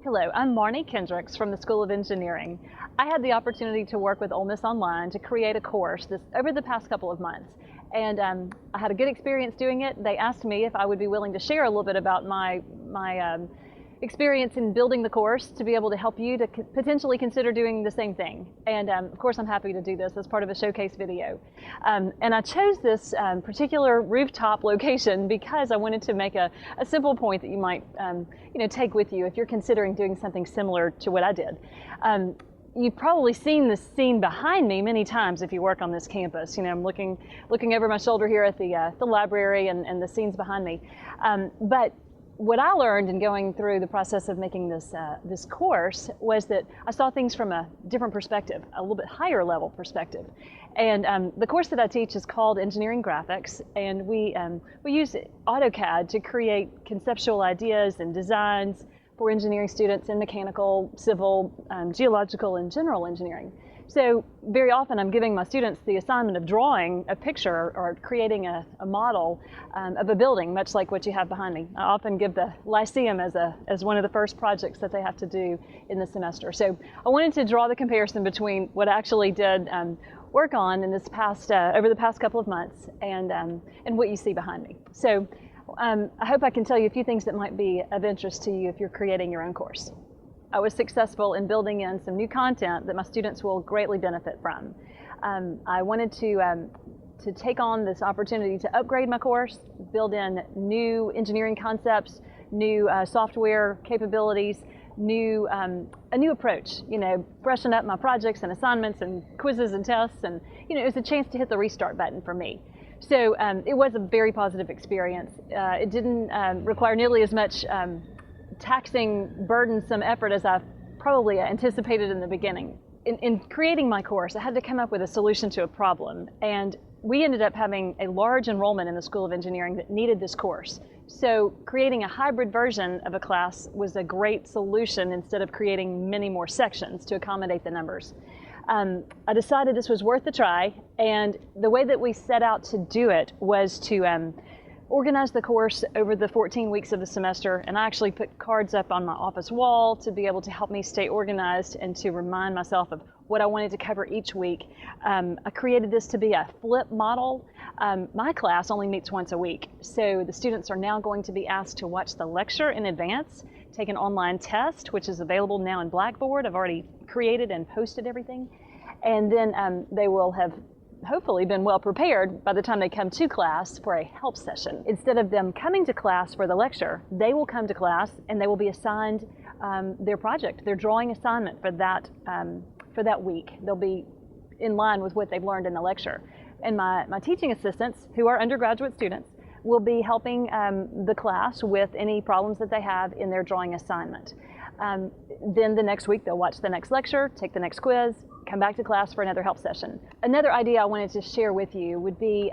Hello, I'm Marni Kendricks from the School of Engineering. I had the opportunity to work with Ole Miss Online to create a course over the past couple of months. And I had a good experience doing it. They asked me if I would be willing to share a little bit about my experience in building the course to be able to help you to potentially consider doing the same thing. And of course, I'm happy to do this as part of a showcase video. And I chose this particular rooftop location because I wanted to make a simple point that you might take with you if you're considering doing something similar to what I did. You've probably seen the scene behind me many times if you work on this campus. I'm looking over my shoulder here at the library and the scenes behind me. But what I learned in going through the process of making this course was that I saw things from a different perspective, a little bit higher level perspective. And the course that I teach is called Engineering Graphics, and we use AutoCAD to create conceptual ideas and designs for engineering students in mechanical, civil, geological, and general engineering. So very often I'm giving my students the assignment of drawing a picture or creating a model of a building, much like what you have behind me. I often give the Lyceum as one of the first projects that they have to do in the semester. So I wanted to draw the comparison between what I actually did work on in this past over the past couple of months and what you see behind me. So I hope I can tell you a few things that might be of interest to you if you're creating your own course. I was successful in building in some new content that my students will greatly benefit from. I wanted to take on this opportunity to upgrade my course, build in new engineering concepts, new software capabilities, a new approach, freshen up my projects and assignments and quizzes and tests, and it was a chance to hit the restart button for me. So it was a very positive experience. It didn't require nearly as much taxing, burdensome effort as I probably anticipated in the beginning. In creating my course, I had to come up with a solution to a problem, and we ended up having a large enrollment in the School of Engineering that needed this course. So creating a hybrid version of a class was a great solution instead of creating many more sections to accommodate the numbers. I decided this was worth the try, and the way that we set out to do it was to organize the course over the 14 weeks of the semester, and I actually put cards up on my office wall to be able to help me stay organized and to remind myself of what I wanted to cover each week. I created this to be a flip model. My class only meets once a week, so the students are now going to be asked to watch the lecture in advance, take an online test, which is available now in Blackboard. I've already created and posted everything, and then they will have hopefully been well prepared by the time they come to class for a help session. Instead of them coming to class for the lecture, they will come to class and they will be assigned their project, their drawing assignment for that week. They'll be in line with what they've learned in the lecture. And my teaching assistants, who are undergraduate students, will be helping the class with any problems that they have in their drawing assignment. Then the next week they'll watch the next lecture, take the next quiz, come back to class for another help session. Another idea I wanted to share with you would be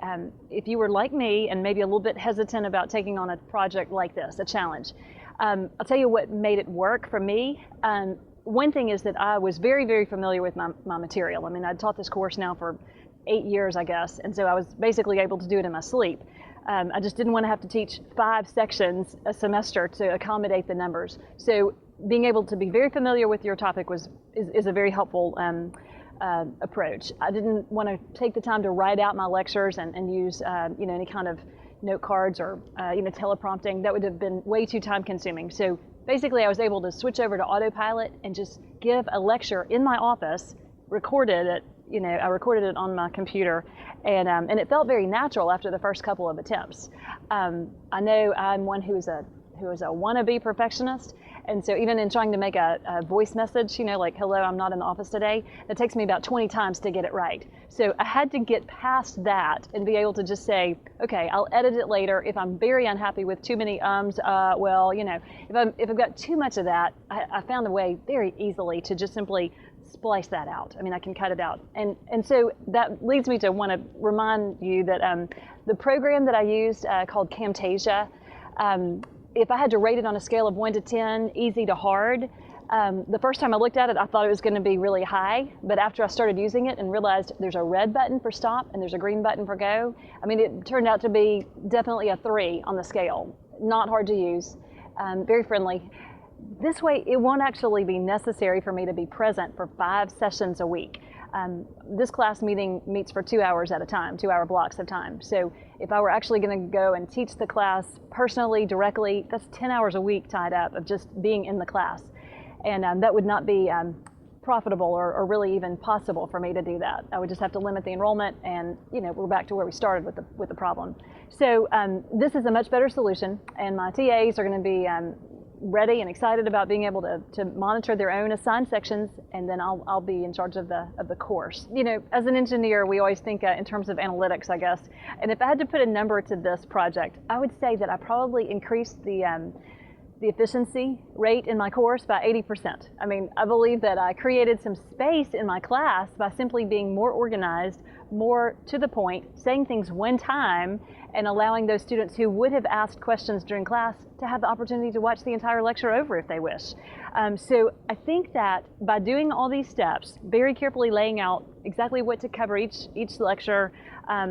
if you were like me and maybe a little bit hesitant about taking on a project like this, a challenge. I'll tell you what made it work for me. One thing is that I was very, very familiar with my material. I mean, I'd taught this course now for 8 years, I guess, and so I was basically able to do it in my sleep. I just didn't want to have to teach 5 sections a semester to accommodate the numbers. So being able to be very familiar with your topic is a very helpful approach. I didn't want to take the time to write out my lectures and use any kind of note cards or teleprompting. That would have been way too time consuming. So basically I was able to switch over to autopilot and just give a lecture in my office, recorded it. I recorded it on my computer, and it felt very natural after the first couple of attempts. I know I'm one who is a wannabe perfectionist, and so even in trying to make a voice message, like, hello, I'm not in the office today, it takes me about 20 times to get it right. So I had to get past that and be able to just say, okay, I'll edit it later. If I'm very unhappy with too many ums, if I've got too much of that, I found a way very easily to just simply splice that out. I mean, I can cut it out. And so that leads me to want to remind you that the program that I used called Camtasia, if I had to rate it on a scale of 1 to 10, easy to hard, the first time I looked at it, I thought it was going to be really high. But after I started using it and realized there's a red button for stop and there's a green button for go, I mean, it turned out to be definitely a 3 on the scale. Not hard to use, very friendly. This way, it won't actually be necessary for me to be present for 5 sessions a week. This class meeting meets for 2 hours at a time, 2-hour blocks of time. So if I were actually going to go and teach the class personally, directly, that's 10 hours a week tied up of just being in the class. And that would not be profitable or really even possible for me to do that. I would just have to limit the enrollment, and we're back to where we started with the problem. So this is a much better solution, and my TAs are going to be ready and excited about being able to monitor their own assigned sections, and then I'll be in charge of the course. As an engineer, we always think in terms of analytics, I guess. And if I had to put a number to this project, I would say that I probably increased the efficiency rate in my course by 80%. I mean, I believe that I created some space in my class by simply being more organized, more to the point, saying things one time, and allowing those students who would have asked questions during class to have the opportunity to watch the entire lecture over if they wish. So I think that by doing all these steps, very carefully laying out exactly what to cover each lecture,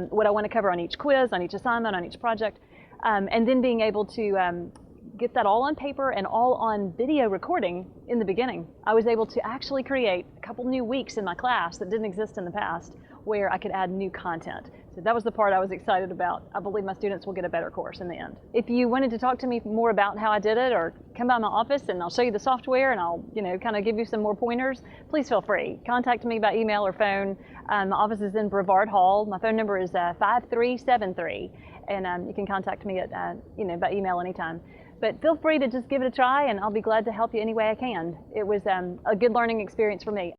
what I want to cover on each quiz, on each assignment, on each project, and then being able to get that all on paper and all on video recording in the beginning. I was able to actually create a couple new weeks in my class that didn't exist in the past where I could add new content. So that was the part I was excited about. I believe my students will get a better course in the end. If you wanted to talk to me more about how I did it, or come by my office and I'll show you the software and I'll kind of give you some more pointers, please feel free. Contact me by email or phone. My office is in Brevard Hall. My phone number is 5373, and you can contact me at by email anytime. But feel free to just give it a try, and I'll be glad to help you any way I can. It was a good learning experience for me.